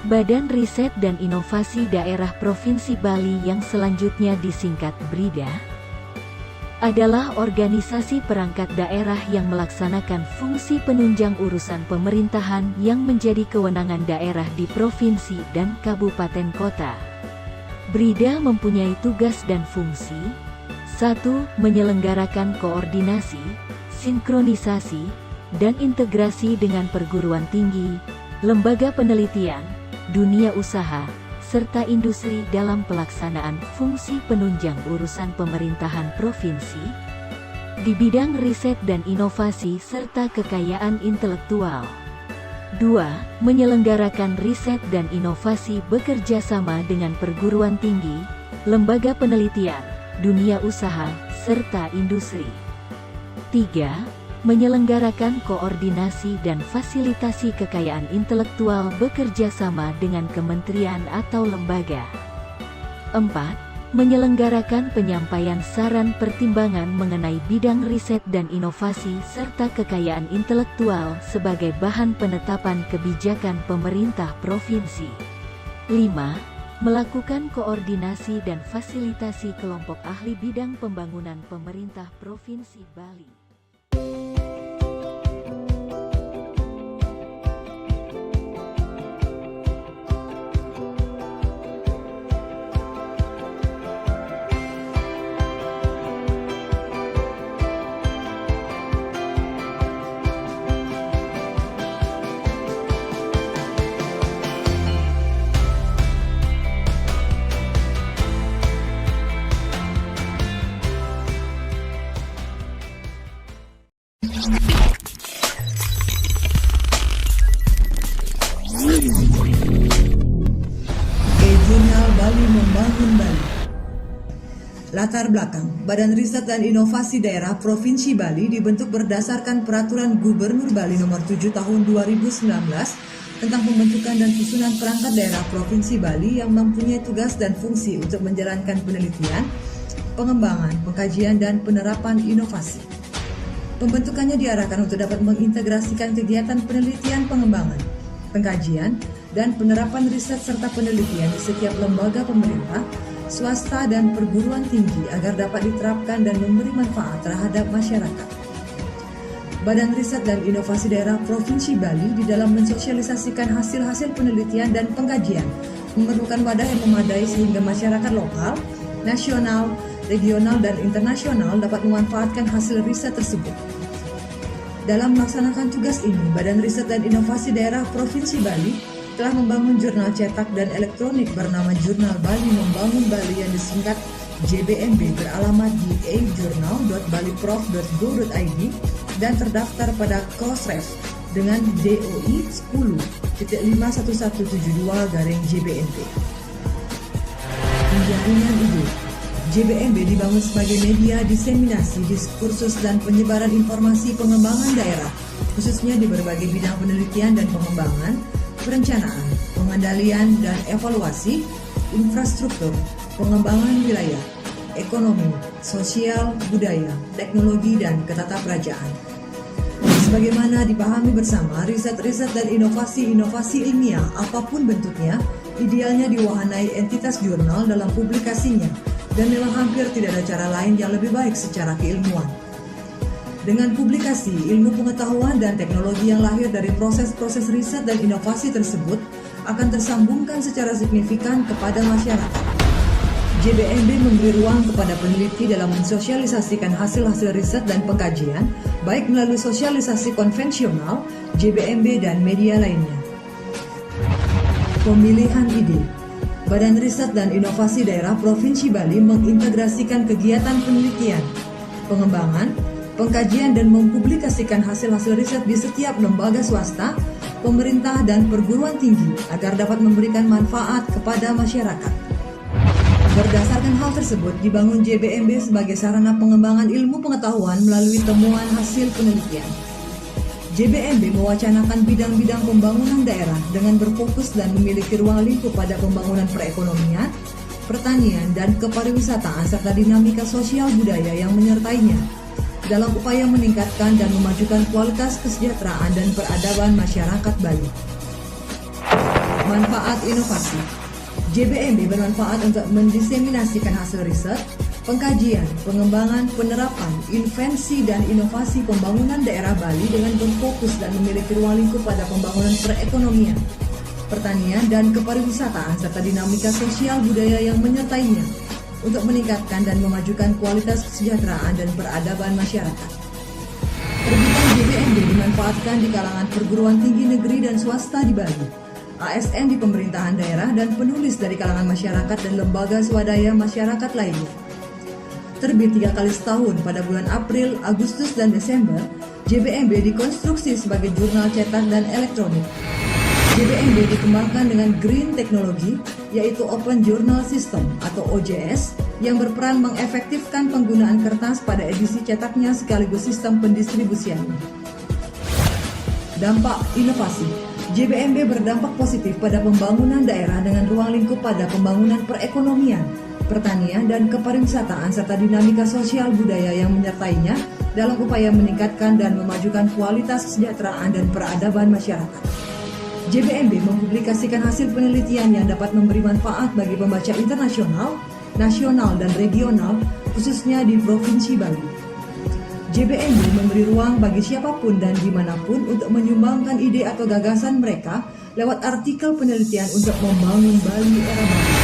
Badan Riset dan Inovasi Daerah Provinsi Bali yang selanjutnya disingkat BRIDA, adalah organisasi perangkat daerah yang melaksanakan fungsi penunjang urusan pemerintahan yang menjadi kewenangan daerah di provinsi dan kabupaten kota. BRIDA mempunyai tugas dan fungsi: 1. Menyelenggarakan koordinasi, sinkronisasi, dan integrasi dengan perguruan tinggi, lembaga penelitian, dunia usaha, serta industri dalam pelaksanaan fungsi penunjang urusan pemerintahan provinsi di bidang riset dan inovasi serta kekayaan intelektual. 2. Menyelenggarakan riset dan inovasi bekerja sama dengan perguruan tinggi, lembaga penelitian, dunia usaha, serta industri. 3. Menyelenggarakan koordinasi dan fasilitasi kekayaan intelektual bekerja sama dengan kementerian atau lembaga. 4. Menyelenggarakan penyampaian saran pertimbangan mengenai bidang riset dan inovasi serta kekayaan intelektual sebagai bahan penetapan kebijakan pemerintah provinsi. 5. Melakukan koordinasi dan fasilitasi kelompok ahli bidang pembangunan pemerintah Provinsi Bali. E-Jurnal Bali Membangun Bali. Latar belakang, Badan Riset dan Inovasi Daerah Provinsi Bali dibentuk berdasarkan Peraturan Gubernur Bali Nomor 7 Tahun 2019 tentang pembentukan dan susunan perangkat daerah Provinsi Bali yang mempunyai tugas dan fungsi untuk menjalankan penelitian, pengembangan, pengkajian, dan penerapan inovasi. Pembentukannya diarahkan untuk dapat mengintegrasikan kegiatan penelitian, pengembangan, pengkajian, dan penerapan riset serta penelitian di setiap lembaga pemerintah, swasta, dan perguruan tinggi agar dapat diterapkan dan memberi manfaat terhadap masyarakat. Badan Riset dan Inovasi Daerah Provinsi Bali di dalam mensosialisasikan hasil-hasil penelitian dan pengkajian memerlukan wadah yang memadai sehingga masyarakat lokal, nasional, regional, dan internasional dapat memanfaatkan hasil riset tersebut. Dalam melaksanakan tugas ini, Badan Riset dan Inovasi Daerah Provinsi Bali telah membangun jurnal cetak dan elektronik bernama Jurnal Bali Membangun Bali yang disingkat JBMB beralamat di e-jurnal.baliprof.go.id dan terdaftar pada Kosref dengan DOI 10.51172/JBMB. Penjaringan ide. JBMB dibangun sebagai media diseminasi, diskursus, dan penyebaran informasi pengembangan daerah, khususnya di berbagai bidang penelitian dan pengembangan, perencanaan, pengendalian dan evaluasi, infrastruktur, pengembangan wilayah, ekonomi, sosial, budaya, teknologi, dan ketataprajaraan. Sebagaimana dipahami bersama, riset-riset dan inovasi-inovasi ilmiah apapun bentuknya, idealnya diwahanai entitas jurnal dalam publikasinya, dan memang hampir tidak ada cara lain yang lebih baik secara keilmuan. Dengan publikasi, ilmu pengetahuan dan teknologi yang lahir dari proses-proses riset dan inovasi tersebut akan tersambungkan secara signifikan kepada masyarakat. JBMB memberi ruang kepada peneliti dalam mensosialisasikan hasil-hasil riset dan pengkajian, baik melalui sosialisasi konvensional, JBMB, dan media lainnya. Pemilihan ide. Badan Riset dan Inovasi Daerah Provinsi Bali mengintegrasikan kegiatan penelitian, pengembangan, pengkajian, dan mempublikasikan hasil-hasil riset di setiap lembaga swasta, pemerintah, dan perguruan tinggi agar dapat memberikan manfaat kepada masyarakat. Berdasarkan hal tersebut, dibangun JBMB sebagai sarana pengembangan ilmu pengetahuan melalui temuan hasil penelitian. JBMB mewacanakan bidang-bidang pembangunan daerah dengan berfokus dan memiliki ruang lingkup pada pembangunan perekonomian, pertanian, dan kepariwisataan serta dinamika sosial budaya yang menyertainya dalam upaya meningkatkan dan memajukan kualitas kesejahteraan dan peradaban masyarakat Bali. Manfaat inovasi. JBMB bermanfaat untuk mendiseminasikan hasil riset, pengkajian, pengembangan, penerapan, invensi, dan inovasi pembangunan daerah Bali dengan berfokus dan memiliki ruang lingkup pada pembangunan perekonomian, pertanian, dan kepariwisataan serta dinamika sosial budaya yang menyertainya untuk meningkatkan dan memajukan kualitas kesejahteraan dan peradaban masyarakat. Terbitan JBMB dimanfaatkan di kalangan perguruan tinggi negeri dan swasta di Bali, ASN di pemerintahan daerah, dan penulis dari kalangan masyarakat dan lembaga swadaya masyarakat lainnya. Terbit 3 kali setahun pada bulan April, Agustus, dan Desember, JBMB dikonstruksi sebagai jurnal cetak dan elektronik. JBMB dikembangkan dengan green teknologi, yaitu Open Journal System atau OJS, yang berperan mengefektifkan penggunaan kertas pada edisi cetaknya sekaligus sistem pendistribusiannya. Dampak inovasi. JBMB berdampak positif pada pembangunan daerah dengan ruang lingkup pada pembangunan perekonomian, pertanian, dan kepariwisataan serta dinamika sosial budaya yang menyertainya dalam upaya meningkatkan dan memajukan kualitas kesejahteraan dan peradaban masyarakat. JBMB mempublikasikan hasil penelitian yang dapat memberi manfaat bagi pembaca internasional, nasional, dan regional, khususnya di Provinsi Bali. JBMB memberi ruang bagi siapapun dan dimanapun untuk menyumbangkan ide atau gagasan mereka lewat artikel penelitian untuk membangun Bali era baru.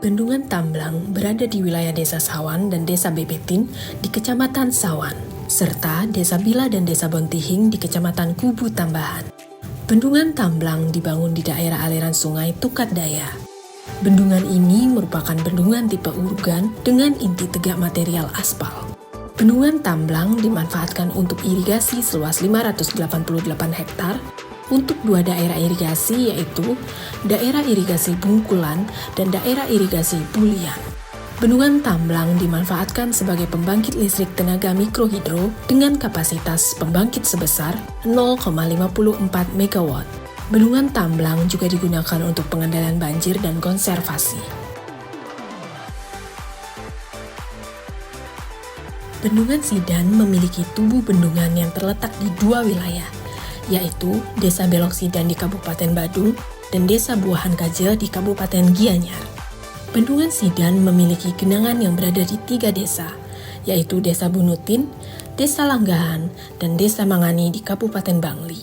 Bendungan Tamblang berada di wilayah Desa Sawan dan Desa Bebetin di Kecamatan Sawan, serta Desa Bila dan Desa Bontihing di Kecamatan Kubu Tambahan. Bendungan Tamblang dibangun di daerah aliran sungai Tukat Daya. Bendungan ini merupakan bendungan tipe urugan dengan inti tegak material aspal. Bendungan Tamblang dimanfaatkan untuk irigasi seluas 588 hektar untuk dua daerah irigasi, yaitu daerah irigasi Bungkulan dan daerah irigasi Bulian. Bendungan Tamblang dimanfaatkan sebagai pembangkit listrik tenaga mikrohidro dengan kapasitas pembangkit sebesar 0,54 MW. Bendungan Tamblang juga digunakan untuk pengendalian banjir dan konservasi. Bendungan Sidan memiliki tubuh bendungan yang terletak di dua wilayah, yaitu Desa Belok Sidan di Kabupaten Badung dan Desa Buahan Kaje di Kabupaten Gianyar. Bendungan Sidan memiliki genangan yang berada di 3 desa, yaitu Desa Bunutin, Desa Langgahan, dan Desa Mangani di Kabupaten Bangli.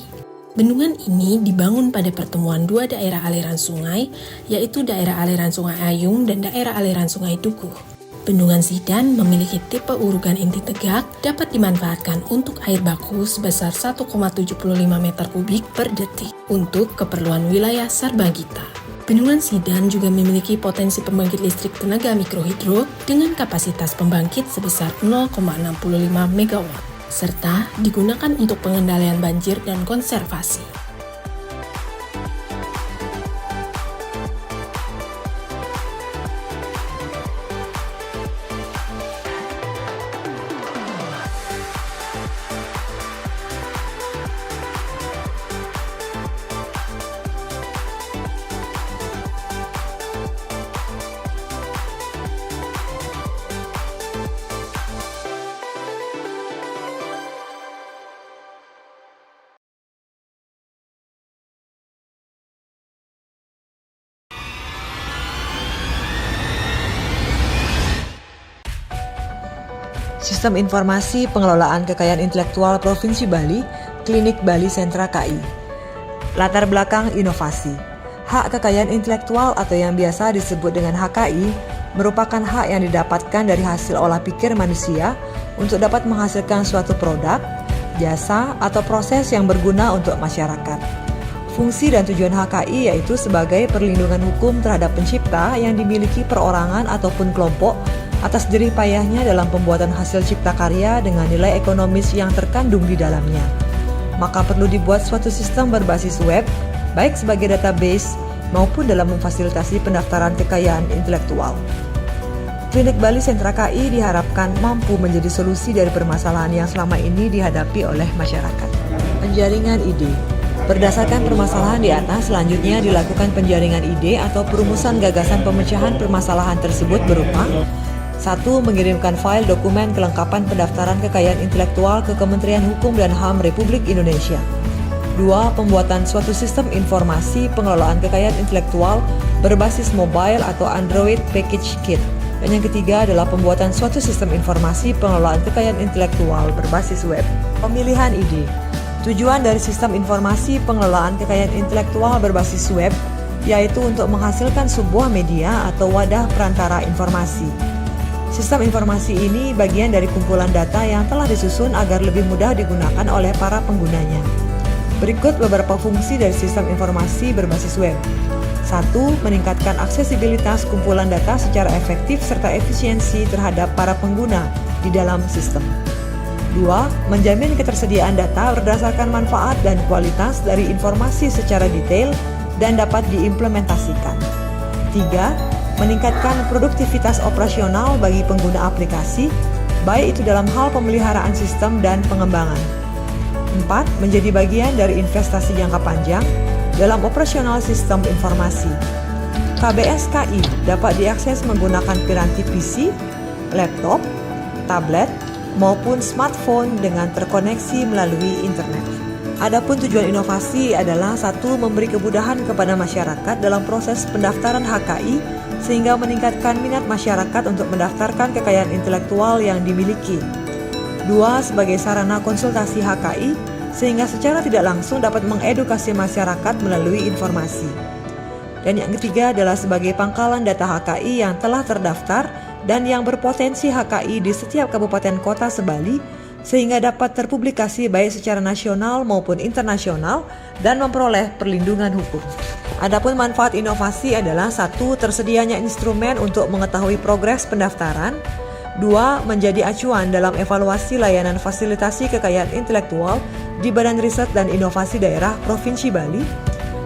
Bendungan ini dibangun pada pertemuan dua daerah aliran sungai, yaitu daerah aliran Sungai Ayung dan daerah aliran Sungai Dukuh. Bendungan Sidan memiliki tipe urugan inti tegak, dapat dimanfaatkan untuk air baku sebesar 1,75 meter kubik per detik untuk keperluan wilayah Sarbagita. Bendungan Sidan juga memiliki potensi pembangkit listrik tenaga mikrohidro dengan kapasitas pembangkit sebesar 0,65 MW, serta digunakan untuk pengendalian banjir dan konservasi. Sistem Informasi Pengelolaan Kekayaan Intelektual Provinsi Bali, Klinik Bali Sentra KI. Latar belakang inovasi. Hak kekayaan intelektual atau yang biasa disebut dengan HKI merupakan hak yang didapatkan dari hasil olah pikir manusia untuk dapat menghasilkan suatu produk, jasa, atau proses yang berguna untuk masyarakat. Fungsi dan tujuan HKI yaitu sebagai perlindungan hukum terhadap pencipta yang dimiliki perorangan ataupun kelompok atas jerih payahnya dalam pembuatan hasil cipta karya dengan nilai ekonomis yang terkandung di dalamnya. Maka perlu dibuat suatu sistem berbasis web, baik sebagai database maupun dalam memfasilitasi pendaftaran kekayaan intelektual. Klinik Bali Sentra KI diharapkan mampu menjadi solusi dari permasalahan yang selama ini dihadapi oleh masyarakat. Penjaringan ide. Berdasarkan permasalahan di atas, selanjutnya dilakukan penjaringan ide atau perumusan gagasan pemecahan permasalahan tersebut berupa 1. Mengirimkan file dokumen kelengkapan pendaftaran kekayaan intelektual ke Kementerian Hukum dan HAM Republik Indonesia. 2. Pembuatan suatu sistem informasi pengelolaan kekayaan intelektual berbasis mobile atau Android Package Kit. Dan yang ketiga adalah pembuatan suatu sistem informasi pengelolaan kekayaan intelektual berbasis web. Pemilihan ide. Tujuan dari sistem informasi pengelolaan kekayaan intelektual berbasis web yaitu untuk menghasilkan sebuah media atau wadah perantara informasi. Sistem informasi ini bagian dari kumpulan data yang telah disusun agar lebih mudah digunakan oleh para penggunanya. Berikut beberapa fungsi dari sistem informasi berbasis web. 1. Meningkatkan aksesibilitas kumpulan data secara efektif serta efisiensi terhadap para pengguna di dalam sistem. 2. Menjamin ketersediaan data berdasarkan manfaat dan kualitas dari informasi secara detail dan dapat diimplementasikan. 3. Meningkatkan produktivitas operasional bagi pengguna aplikasi, baik itu dalam hal pemeliharaan sistem dan pengembangan. 4. Menjadi bagian dari investasi jangka panjang dalam operasional sistem informasi. KBS KI dapat diakses menggunakan piranti PC, laptop, tablet, maupun smartphone dengan terkoneksi melalui internet. Adapun tujuan inovasi adalah 1. Memberi kemudahan kepada masyarakat dalam proses pendaftaran HKI sehingga meningkatkan minat masyarakat untuk mendaftarkan kekayaan intelektual yang dimiliki. 2. Sebagai sarana konsultasi HKI sehingga secara tidak langsung dapat mengedukasi masyarakat melalui informasi. Dan yang ketiga adalah sebagai pangkalan data HKI yang telah terdaftar dan yang berpotensi HKI di setiap kabupaten kota se-Bali sehingga dapat terpublikasi baik secara nasional maupun internasional dan memperoleh perlindungan hukum. Adapun manfaat inovasi adalah 1. Tersedianya instrumen untuk mengetahui progres pendaftaran. 2. Menjadi acuan dalam evaluasi layanan fasilitasi kekayaan intelektual di Badan Riset dan Inovasi Daerah Provinsi Bali.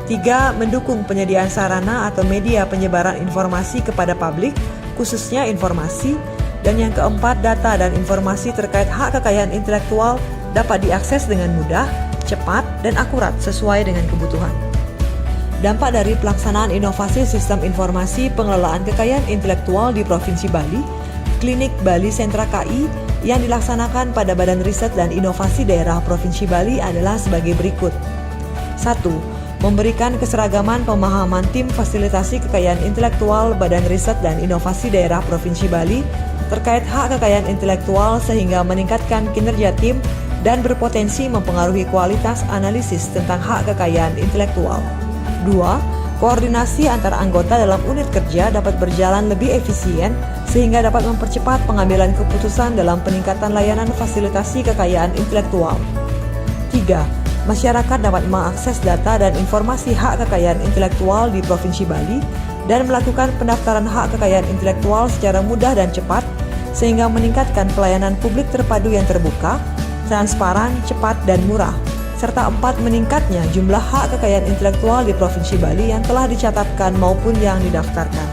3. Mendukung penyediaan sarana atau media penyebaran informasi kepada publik, khususnya informasi. Dan yang keempat, data dan informasi terkait hak kekayaan intelektual dapat diakses dengan mudah, cepat, dan akurat sesuai dengan kebutuhan. Dampak dari pelaksanaan inovasi sistem informasi pengelolaan kekayaan intelektual di Provinsi Bali, Klinik Bali Sentra KI yang dilaksanakan pada Badan Riset dan Inovasi Daerah Provinsi Bali adalah sebagai berikut. 1. Memberikan keseragaman pemahaman tim fasilitasi kekayaan intelektual Badan Riset dan Inovasi Daerah Provinsi Bali terkait hak kekayaan intelektual sehingga meningkatkan kinerja tim dan berpotensi mempengaruhi kualitas analisis tentang hak kekayaan intelektual. 2. Koordinasi antar anggota dalam unit kerja dapat berjalan lebih efisien sehingga dapat mempercepat pengambilan keputusan dalam peningkatan layanan fasilitasi kekayaan intelektual. 3. Masyarakat dapat mengakses data dan informasi hak kekayaan intelektual di Provinsi Bali dan melakukan pendaftaran hak kekayaan intelektual secara mudah dan cepat sehingga meningkatkan pelayanan publik terpadu yang terbuka, transparan, cepat, dan murah. Serta 4. Meningkatnya jumlah hak kekayaan intelektual di Provinsi Bali yang telah dicatatkan maupun yang didaftarkan.